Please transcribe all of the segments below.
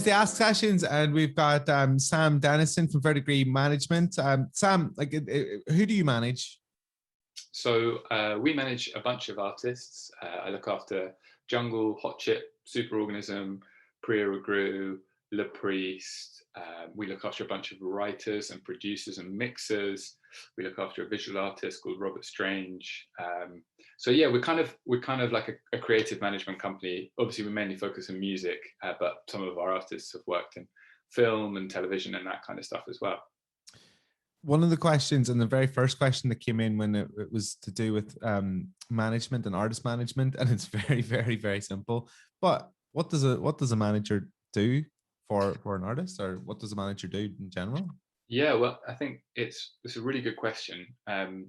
is the Ask Sessions, and we've got Sam Denniston from Vertigree Management. Sam, who do you manage? So we manage a bunch of artists. I look after Jungle, Hot Chip, Superorganism, Priya Agru, Le Priest. We look after a bunch of writers and producers and mixers. We look after a visual artist called Robert Strange. So yeah, we're kind of like a creative management company. Obviously, we mainly focus on music, but some of our artists have worked in film and television and that kind of stuff as well. One of the questions, and the very first question that came in when it was to do with management and artist management, and it's very, very, very simple. But what does a manager do for an artist, or what does a manager do in general? Yeah, well, I think it's a really good question, and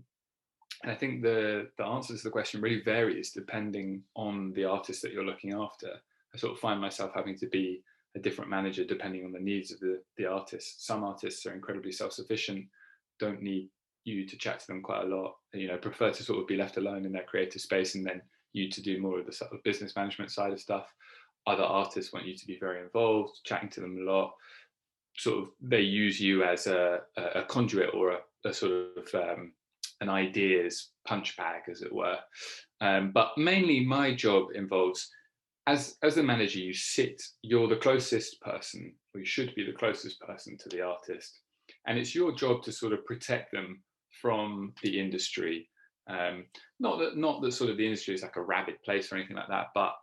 I think the answer to the question really varies depending on the artist that you're looking after. I sort of find myself having to be a different manager depending on the needs of the artist. Some artists are incredibly self-sufficient, don't need you to chat to them quite a lot, prefer to sort of be left alone in their creative space and then you to do more of the sort of business management side of stuff. Other artists want you to be very involved, chatting to them a lot. Sort of they use you as a conduit or a sort of an ideas punch bag, as it were. But mainly my job involves, as the manager, you're the closest person, or you should be the closest person to the artist. And it's your job to sort of protect them from the industry. Not that sort of the industry is like a rabid place or anything like that, but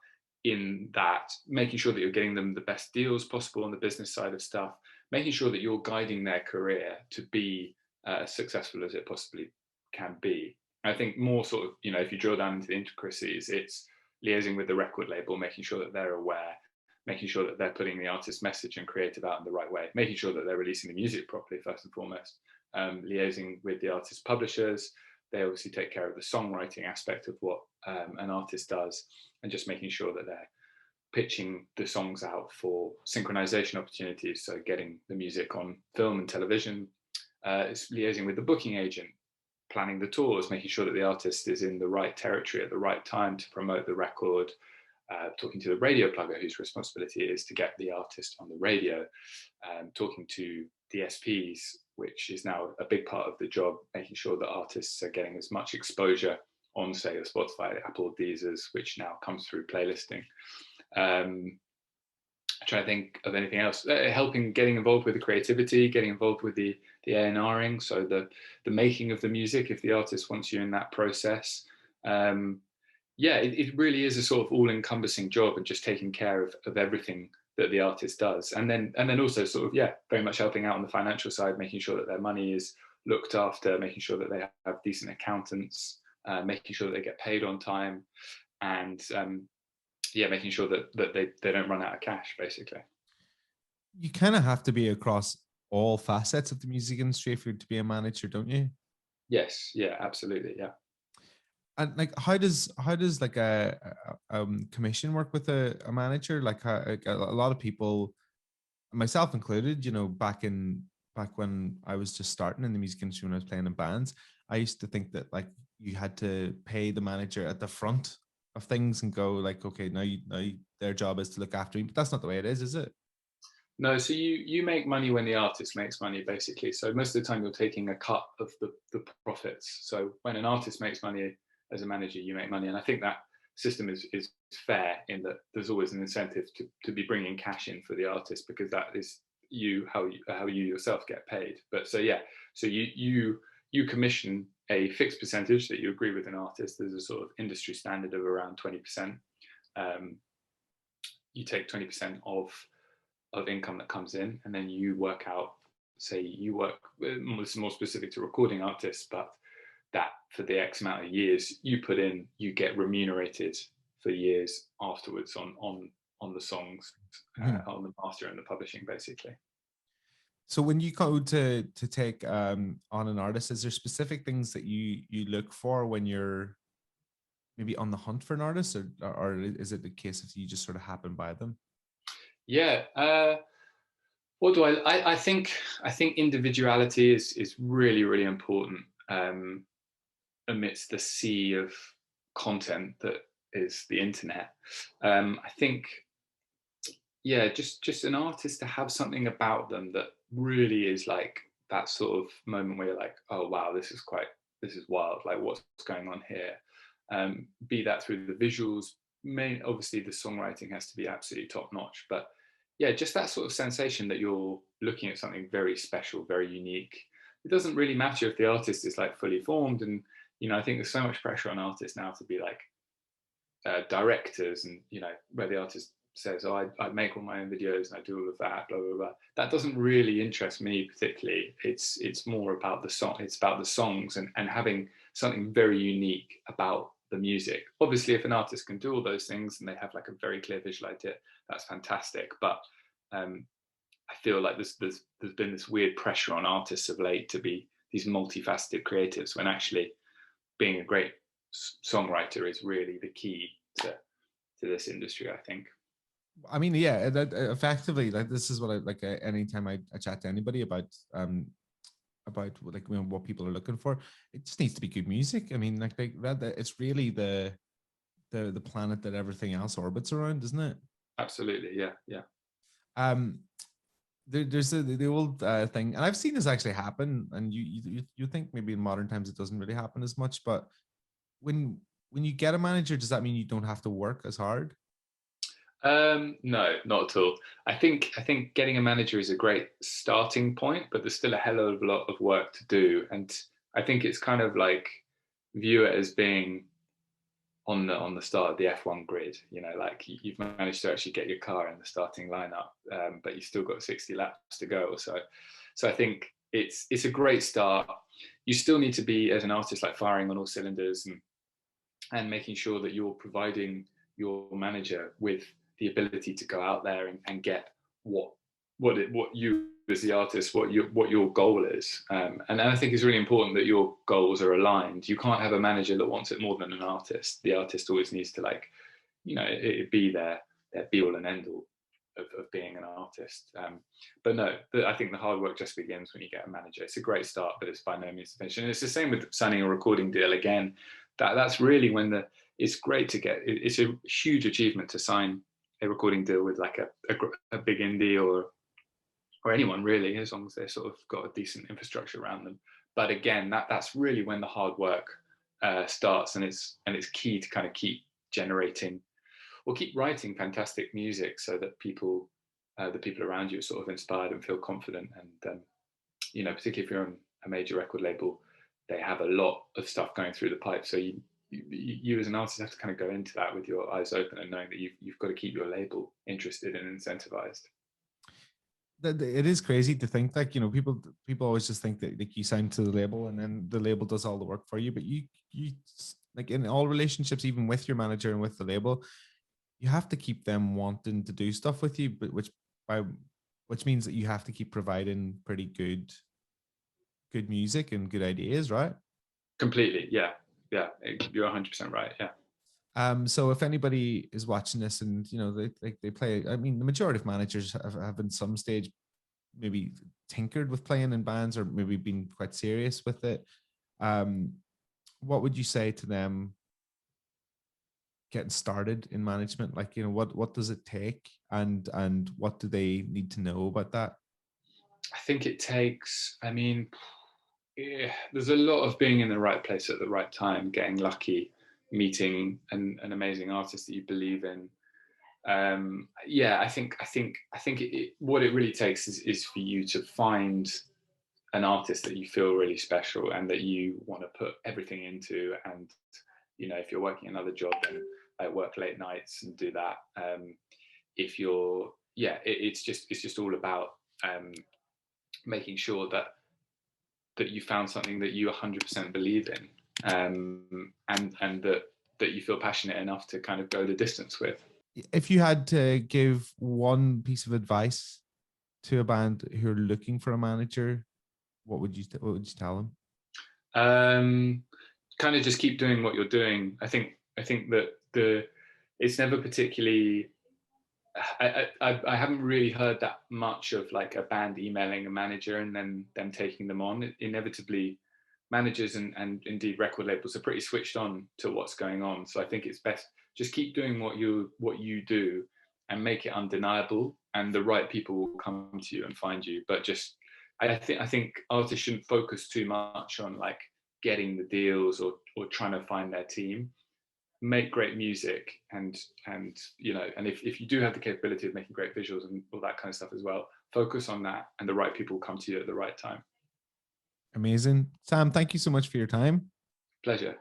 in that, making sure that you're getting them the best deals possible on the business side of stuff, making sure that you're guiding their career to be as successful as it possibly can be. I think more sort of, if you drill down into the intricacies, it's liaising with the record label, making sure that they're aware, making sure that they're putting the artist's message and creative out in the right way, making sure that they're releasing the music properly, first and foremost, liaising with the artist's publishers. They obviously take care of the songwriting aspect of what an artist does, and just making sure that they're pitching the songs out for synchronization opportunities, so getting the music on film and television. It's liaising with the booking agent, planning the tours, making sure that the artist is in the right territory at the right time to promote the record, talking to the radio plugger whose responsibility it is to get the artist on the radio, talking to DSPs, which is now a big part of the job, making sure that artists are getting as much exposure on, say, the Spotify, Apple, Deezers, which now comes through playlisting. Trying to think of anything else. Getting involved with the creativity, getting involved with the A&Ring, so the making of the music, if the artist wants you in that process. It really is a sort of all-encompassing job, and just taking care of everything that the artist does, and then also sort of very much helping out on the financial side, making sure that their money is looked after, making sure that they have decent accountants, making sure that they get paid on time, and making sure that they don't run out of cash, basically. You kind of have to be across all facets of the music industry if you're to be a manager, don't you? Yes, yeah, absolutely, yeah. And how does like a commission work with a manager? Like a lot of people, myself included, back when I was just starting in the music industry, when I was playing in bands, I used to think that like you had to pay the manager at the front of things and go like, okay, now their job is to look after me, but that's not the way it is it? No, so you make money when the artist makes money, basically. So most of the time you're taking a cut of the profits. So when an artist makes money as a manager, you make money. And I think that system is fair, in that there's always an incentive to be bringing cash in for the artist, because that is how you yourself get paid. But so you commission a fixed percentage that you agree with an artist. There's a sort of industry standard of around 20%. You take 20% of income that comes in, and then you work out, say you work, it's more specific to recording artists, but that for the X amount of years you put in, you get remunerated for years afterwards on the songs, on the master and the publishing, basically. So when you go to take on an artist, is there specific things that you look for when you're maybe on the hunt for an artist, or is it the case if you just sort of happen by them? Yeah. What do I think individuality is really, really important amidst the sea of content that is the internet. I think yeah, just an artist to have something about them that really is like that sort of moment where you're like, oh wow, this is wild. Like what's going on here? Be that through the visuals, obviously the songwriting has to be absolutely top notch, but yeah, just that sort of sensation that you're looking at something very special, very unique. It doesn't really matter if the artist is like fully formed, and I think there's so much pressure on artists now to be like directors, and where the artist says, "Oh, I make all my own videos and I do all of that." Blah blah blah. That doesn't really interest me particularly. It's more about the song. It's about the songs and having something very unique about the music. Obviously, if an artist can do all those things and they have like a very clear visual idea, that's fantastic. But um, I feel like there's been this weird pressure on artists of late to be these multifaceted creatives when actually being a great songwriter is really the key to this industry, I think. I mean, yeah, that effectively, like this is what I like. Anytime I chat to anybody about like what people are looking for, it just needs to be good music. I mean, like that it's really the planet that everything else orbits around, isn't it? Absolutely, yeah, yeah. Um, there's the old thing, and I've seen this actually happen, and you think maybe in modern times it doesn't really happen as much, but when when you get a manager, does that mean you don't have to work as hard? No, not at all. I think getting a manager is a great starting point, but there's still a hell of a lot of work to do. And I think it's kind of like view it as being on the start of the F1 grid. Like you've managed to actually get your car in the starting lineup, but you've still got 60 laps to go or so. So I think it's a great start. You still need to be, as an artist, like firing on all cylinders and making sure that you're providing your manager with the ability to go out there and get what you as the artist, what your goal is. And I think it's really important that your goals are aligned. You can't have a manager that wants it more than an artist. The artist always needs to, like, it be their be all and end all of being an artist. But no, I think the hard work just begins when you get a manager. It's a great start, but it's by no means the finish. And it's the same with signing a recording deal. Again, that's really when it's great to get. It's a huge achievement to sign a recording deal with like a big indie or anyone really, as long as they've sort of got a decent infrastructure around them. But again, that's really when the hard work starts, and it's key to kind of keep generating or keep writing fantastic music so that the people around you are sort of inspired and feel confident. And particularly if you're on a major record label, they have a lot of stuff going through the pipe. So you as an artist have to kind of go into that with your eyes open and knowing that you've got to keep your label interested and incentivized. It is crazy to think, like, people always just think that like you sign to the label and then the label does all the work for you, but you like in all relationships, even with your manager and with the label, you have to keep them wanting to do stuff with you, but by which means that you have to keep providing pretty good music and good ideas, right? Completely, yeah, yeah. You're 100% right. Yeah. So if anybody is watching this and they play, I mean, the majority of managers have in some stage maybe tinkered with playing in bands or maybe been quite serious with it. Um, what would you say to them getting started in management? Like, what does it take, and what do they need to know about that? I think it takes. I mean, yeah, there's a lot of being in the right place at the right time, getting lucky, meeting an amazing artist that you believe in. Yeah, what it really takes is for you to find an artist that you feel really special and that you want to put everything into. And if you're working another job, then like work late nights and do that. If you're, yeah, it's just all about um, making sure that you found something that you 100% believe in, and that you feel passionate enough to kind of go the distance with. If you had to give one piece of advice to a band who are looking for a manager, what would you tell them? Um, Kind of just keep doing what you're doing. I think that it's never particularly. I haven't really heard that much of like a band emailing a manager and then them taking them on. Inevitably, managers and indeed record labels are pretty switched on to what's going on. So I think it's best just keep doing what you do, and make it undeniable, and the right people will come to you and find you. But just I think artists shouldn't focus too much on like getting the deals or trying to find their team. Make great music, and you know, and if you do have the capability of making great visuals and all that kind of stuff as well, focus on that, and the right people will come to you at the right time. Amazing. Sam, thank you so much for your time. Pleasure.